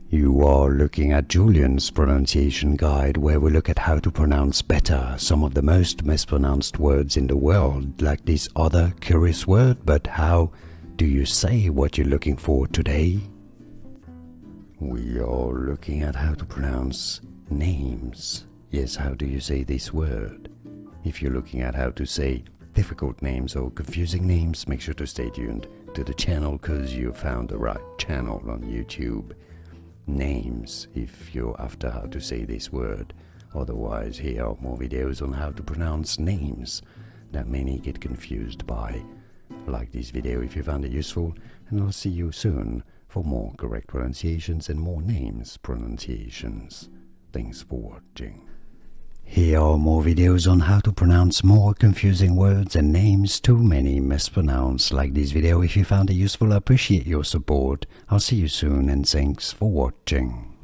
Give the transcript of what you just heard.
You are looking at Julian's pronunciation guide, where we look at how to pronounce better some of the most mispronounced words in the world, like this other curious word. But how do you say what you're looking for today? We are looking at how to pronounce names. Yes, how do you say this word? If you're looking at how to say difficult names or confusing names, make sure to stay tuned to the channel, because you found the right channel on YouTube. Names, if you're after how to say this word. Otherwise, here are more videos on how to pronounce names that many get confused by. Like this video if you found it useful, and I'll see you soon for more correct pronunciations and more names pronunciations. Thanks for watching. Here are more videos on how to pronounce more confusing words and names too many mispronounced. Like this video if you found it useful. I appreciate your support. I'll see you soon, and thanks for watching.